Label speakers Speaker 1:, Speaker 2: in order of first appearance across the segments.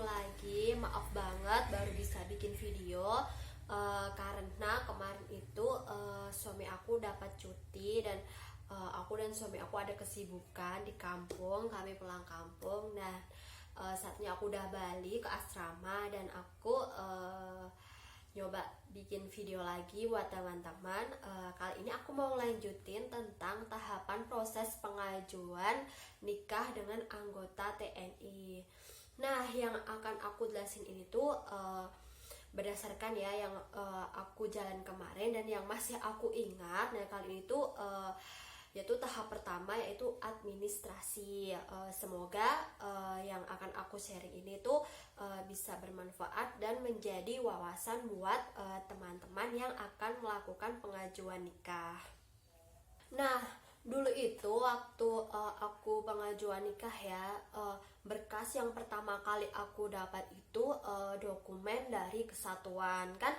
Speaker 1: lagi. Maaf banget baru bisa bikin video karena kemarin itu suami aku dapat cuti dan aku dan suami aku ada kesibukan di kampung. Kami pulang kampung. Nah, saatnya aku udah balik ke asrama dan aku nyoba bikin video lagi buat teman-teman. Kali ini aku mau lanjutin tentang tahapan proses pengajuan nikah dengan anggota TNI. Nah, yang akan aku jelasin ini tuh berdasarkan ya yang aku jalan kemarin dan yang masih aku ingat. Nah, kali ini tuh yaitu tahap pertama yaitu administrasi. Semoga yang akan aku sharing ini tuh bisa bermanfaat dan menjadi wawasan buat teman-teman yang akan melakukan pengajuan nikah. Nah, dulu itu waktu aku pengajuan nikah ya, berkas yang pertama kali aku dapat itu dokumen dari kesatuan. Kan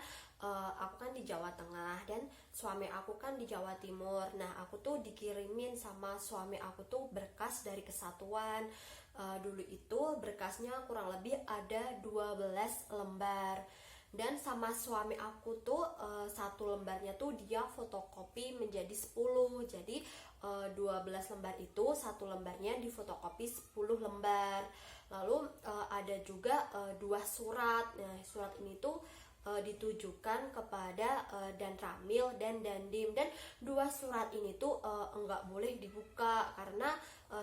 Speaker 1: aku kan di Jawa Tengah dan suami aku kan di Jawa Timur. Nah, aku tuh dikirimin sama suami aku tuh berkas dari kesatuan. Dulu itu berkasnya kurang lebih ada 12 lembar. Dan sama suami aku tuh satu lembarnya tuh dia fotokopi menjadi 10. Jadi 12 lembar itu satu lembarnya difotokopi 10 lembar. Lalu ada juga dua surat. Nah, surat ini tuh ditujukan kepada Dan Ramil dan Dandim, dan dua surat ini tuh enggak boleh dibuka karena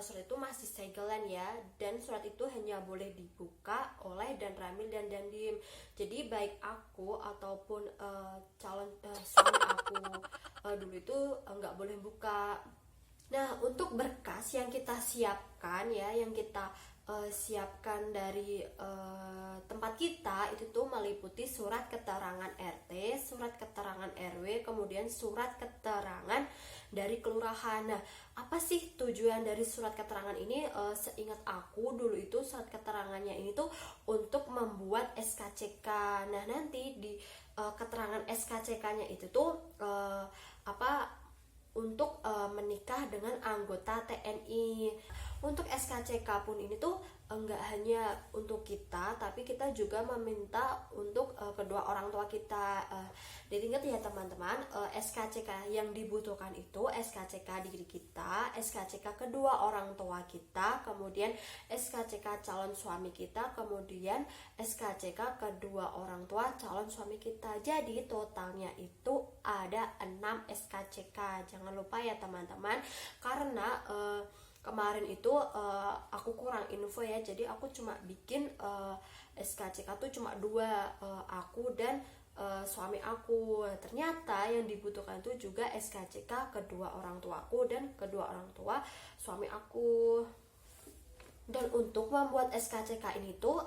Speaker 1: surat itu masih segelan ya, dan surat itu hanya boleh dibuka oleh Dan Ramil dan Dandim. Jadi baik aku ataupun calon suami aku dulu itu enggak boleh buka. Nah, untuk berkas yang kita siapkan ya, yang kita siapkan dari tempat kita itu tuh meliputi surat keterangan RT, surat keterangan RW, kemudian surat keterangan dari kelurahan. Nah, apa sih tujuan dari surat keterangan ini? Seingat aku dulu itu surat keterangannya ini tuh untuk membuat SKCK. Nah, nanti di keterangan SKCK-nya itu tuh untuk menikah dengan anggota TNI. Untuk SKCK pun ini tuh enggak hanya untuk kita, tapi kita juga meminta untuk kedua orang tua kita. Diingat ya teman-teman, SKCK yang dibutuhkan itu SKCK diri kita, SKCK kedua orang tua kita, kemudian SKCK calon suami kita, kemudian SKCK kedua orang tua calon suami kita. Jadi totalnya itu ada 6 SKCK. Jangan lupa ya teman-teman, karena kemarin itu aku kurang info ya, jadi aku cuma bikin SKCK tuh cuma 2, aku dan suami aku. Ternyata yang dibutuhkan itu juga SKCK kedua orang tuaku dan kedua orang tua suami aku. Dan untuk membuat SKCK ini tuh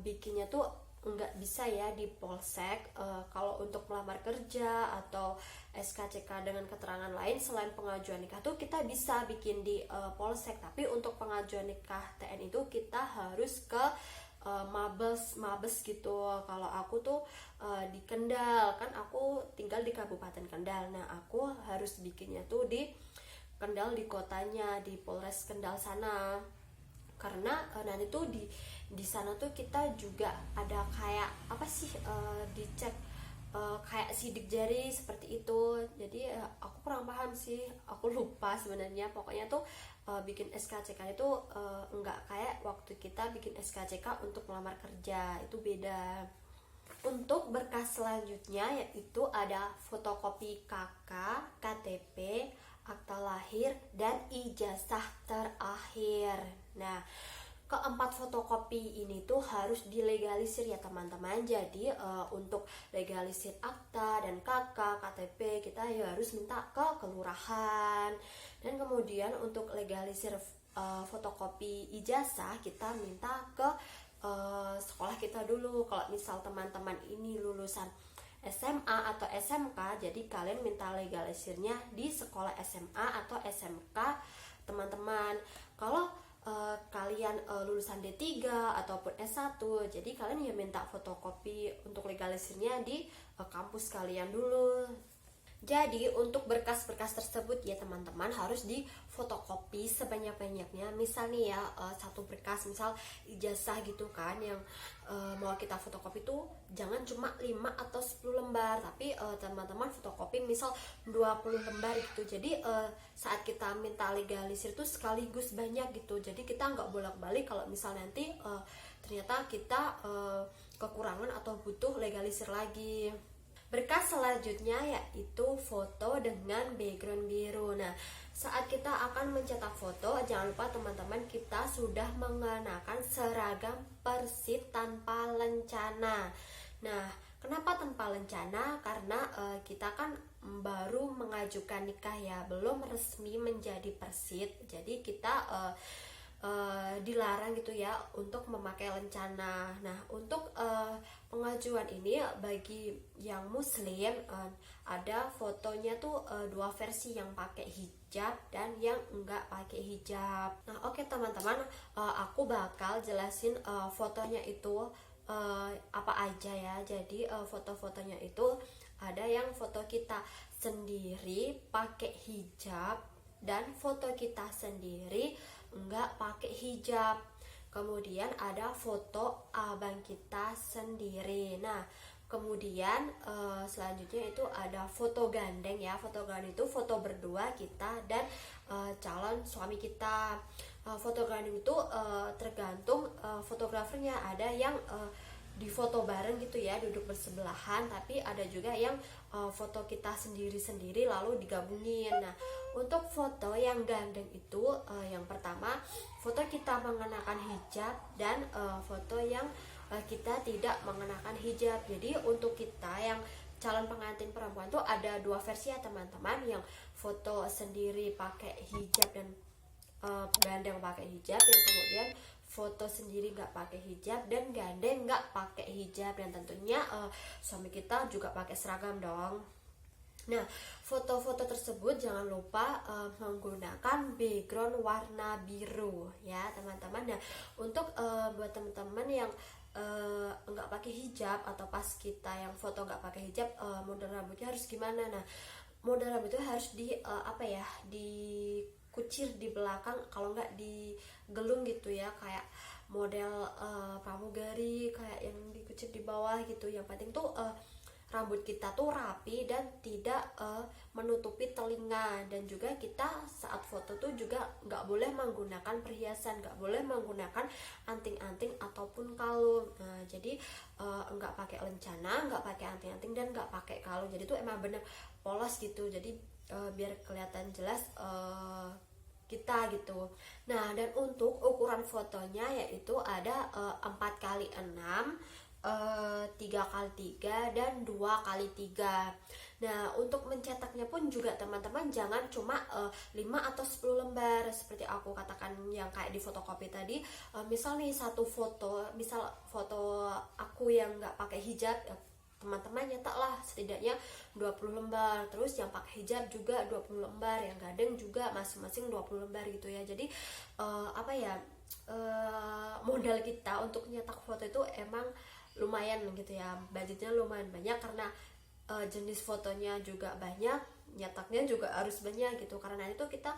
Speaker 1: bikinnya tuh nggak bisa ya di polsek. Kalau untuk melamar kerja atau SKCK dengan keterangan lain selain pengajuan nikah tuh kita bisa bikin di polsek, tapi untuk pengajuan nikah TNI itu kita harus ke mabes gitu. Kalau aku tuh di Kendal, kan aku tinggal di Kabupaten Kendal. Nah, aku harus bikinnya tuh di Kendal, di kotanya, di Polres Kendal sana. Karena nanti tuh di sana tuh kita juga ada kayak apa sih, dicek kayak sidik jari seperti itu. Jadi aku kurang paham sih, aku lupa sebenarnya. Pokoknya tuh bikin SKCK itu enggak kayak waktu kita bikin SKCK untuk melamar kerja, itu beda. Untuk berkas selanjutnya yaitu ada fotokopi KK, KTP, akta lahir, dan ijazah terakhir. Nah, keempat fotokopi ini tuh harus dilegalisir ya teman-teman. Jadi untuk legalisir akta dan KK, KTP kita ya harus minta ke kelurahan. Dan kemudian untuk legalisir fotokopi ijazah kita minta ke sekolah kita dulu. Kalau misal teman-teman ini lulusan SMA atau SMK, jadi kalian minta legalisirnya di sekolah SMA atau SMK teman-teman. Kalau kalian lulusan D3 ataupun S1, jadi kalian ya minta fotokopi untuk legalisirnya di kampus kalian dulu. Jadi untuk berkas-berkas tersebut ya teman-teman harus difotokopi sebanyak-banyaknya. Misal nih ya satu berkas misal ijazah gitu kan yang mau kita fotokopi tuh jangan cuma 5 atau 10 lembar, tapi teman-teman fotokopi misal 20 lembar gitu. Jadi saat kita minta legalisir tuh sekaligus banyak gitu. Jadi kita nggak bolak-balik kalau misal nanti ternyata kita kekurangan atau butuh legalisir lagi. Berkas selanjutnya yaitu foto dengan background biru. Nah, saat kita akan mencetak foto, jangan lupa teman-teman kita sudah mengenakan seragam persid tanpa lencana. Nah, kenapa tanpa lencana? Karena kita kan baru mengajukan nikah ya, belum resmi menjadi persid. Jadi kita dilarang gitu ya untuk memakai lencana. Nah, untuk pengajuan ini bagi yang muslim ada fotonya tuh dua versi, yang pakai hijab dan yang enggak pakai hijab. Nah, oke teman-teman, aku bakal jelasin fotonya itu apa aja ya. Jadi foto-fotonya itu ada yang foto kita sendiri pakai hijab dan foto kita sendiri enggak pakai hijab. Kemudian ada foto abang kita sendiri. Nah, kemudian selanjutnya itu ada foto gandeng ya. Foto gandeng itu foto berdua kita dan calon suami kita. Foto gandeng itu tergantung fotografernya. Ada yang di foto bareng gitu ya, duduk bersebelahan, tapi ada juga yang foto kita sendiri-sendiri lalu digabungin. Nah, untuk foto yang gandeng itu yang pertama foto kita mengenakan hijab dan foto yang kita tidak mengenakan hijab. Jadi untuk kita yang calon pengantin perempuan tuh ada dua versi ya teman-teman, yang foto sendiri pakai hijab dan gandeng pakai hijab, yang kemudian foto sendiri nggak pakai hijab dan gandeng nggak pakai hijab, dan tentunya suami kita juga pakai seragam dong. Nah, foto-foto tersebut jangan lupa menggunakan background warna biru ya teman-teman. Nah, untuk buat teman-teman yang nggak pakai hijab atau pas kita yang foto nggak pakai hijab, model rambutnya harus gimana? Nah, model rambutnya harus dikucir di belakang, kalau nggak digelung gitu ya, kayak model pramugari, kayak yang dikucir di bawah gitu. Yang penting tuh rambut kita tuh rapi dan tidak menutupi telinga. Dan juga kita saat foto tuh juga nggak boleh menggunakan perhiasan, nggak boleh menggunakan anting-anting ataupun kalung. Nah, jadi nggak pakai lencana, nggak pakai anting-anting dan nggak pakai kalung. Jadi tuh emang bener polos gitu. Jadi biar kelihatan jelas kita gitu. Nah, dan untuk ukuran fotonya yaitu ada 4x6, 3x3 dan 2x3. Nah, untuk mencetaknya pun juga teman-teman jangan cuma 5 atau 10 lembar seperti aku katakan yang kayak di fotokopi tadi. Misal nih satu foto, misal foto aku yang nggak pakai hijab, teman-teman nyetaklah setidaknya 20 lembar. Terus yang pakai hijab juga 20 lembar, yang gandeng juga masing-masing 20 lembar gitu ya. Jadi modal kita untuk nyetak foto itu emang lumayan gitu ya, budgetnya lumayan banyak karena jenis fotonya juga banyak, nyetaknya juga harus banyak gitu. Karena itu kita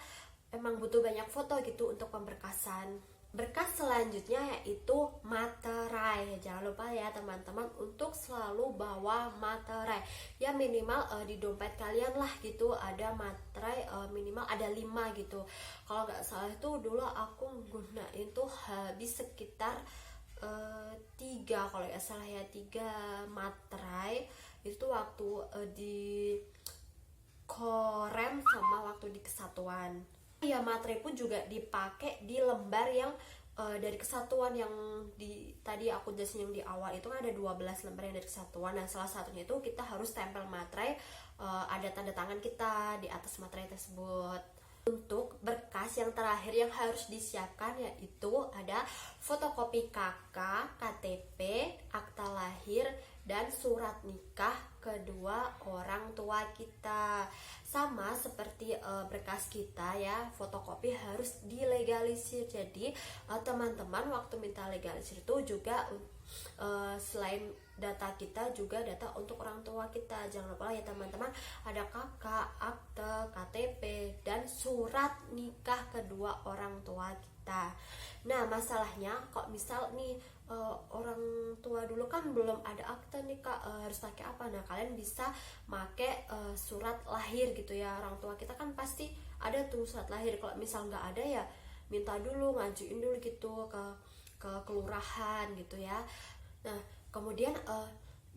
Speaker 1: emang butuh banyak foto gitu untuk pemberkasan. Berkas selanjutnya yaitu materai. Jangan lupa ya teman-teman untuk selalu bawa materai. Ya minimal di dompet kalian lah gitu ada materai, minimal ada 5 gitu. Kalau nggak salah itu dulu aku gunain tuh habis sekitar 3 kalau nggak salah ya, 3 materai. Itu waktu di Korem sama waktu di Kesatuan. Ya, materai pun juga dipakai di lembar yang dari Kesatuan, yang tadi aku jelasin yang di awal itu kan ada 12 lembar yang dari Kesatuan. Nah, salah satunya itu kita harus tempel materai, ada tanda tangan kita di atas materai tersebut. Untuk berkas yang terakhir yang harus disiapkan yaitu ada fotokopi KK, KTP, akta lahir, dan surat nikah kedua orang tua kita. Sama seperti berkas kita ya, fotokopi harus dilegalisir. Jadi teman-teman waktu minta legalisir itu juga selain data kita juga data untuk orang tua kita. Jangan lupa ya teman-teman, ada kakak, akte, KTP, dan surat nikah kedua orang tua kita. Nah masalahnya kok misal nih orang tua dulu kan belum ada akte nikah, harus pakai apa? Nah kalian bisa pakai surat lahir gitu ya. Orang tua kita kan pasti ada tuh surat lahir. Kalau misal nggak ada ya minta dulu, ngajuin dulu gitu ke kelurahan gitu ya. Nah kemudian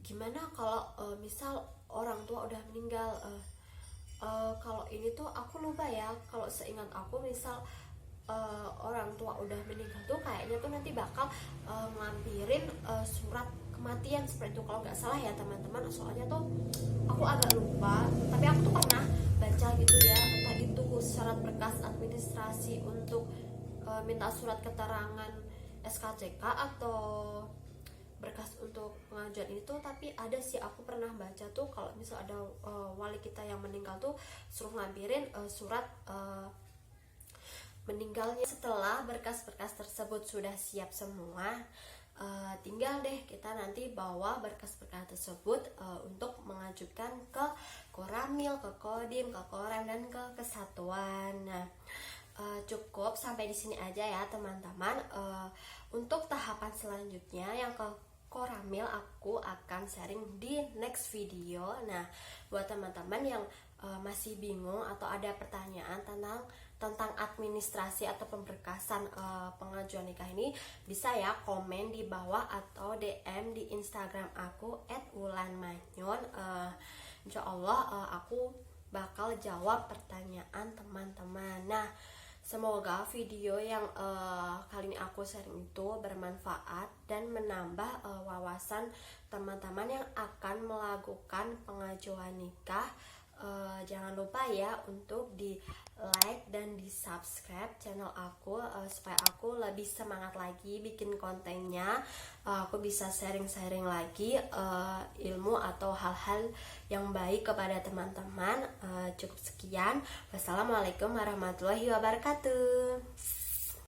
Speaker 1: gimana kalau misal orang tua udah meninggal? Kalau ini tuh aku lupa ya, kalau seingat aku misal orang tua udah meninggal tuh kayaknya tuh nanti bakal ngampirin surat kematian seperti itu kalau nggak salah ya teman-teman. Soalnya tuh aku agak lupa, tapi aku tuh pernah baca gitu ya, entah itu syarat berkas administrasi untuk minta surat keterangan SKCK atau berkas untuk pengajuan itu. Tapi ada sih aku pernah baca tuh kalau misal ada wali kita yang meninggal tuh suruh ngampirin surat meninggalnya. Setelah berkas-berkas tersebut sudah siap semua, tinggal deh kita nanti bawa berkas-berkas tersebut untuk mengajukan ke Koramil, ke Kodim, ke Korem, dan ke Kesatuan. Nah cukup sampai di sini aja ya teman-teman. Untuk tahapan selanjutnya yang ke Koramil aku akan sharing di next video. Nah buat teman-teman yang masih bingung atau ada pertanyaan tentang administrasi atau pemberkasan pengajuan nikah ini, bisa ya komen di bawah atau DM di Instagram aku @wulanmanyun. Insya Allah aku bakal jawab pertanyaan teman-teman. Nah semoga video yang kali ini aku sharing itu bermanfaat dan menambah wawasan teman-teman yang akan melakukan pengajuan nikah. Jangan lupa ya untuk di like dan di subscribe channel aku supaya aku lebih semangat lagi bikin kontennya. Aku bisa sharing-sharing lagi ilmu atau hal-hal yang baik kepada teman-teman. Cukup sekian. Wassalamualaikum warahmatullahi wabarakatuh.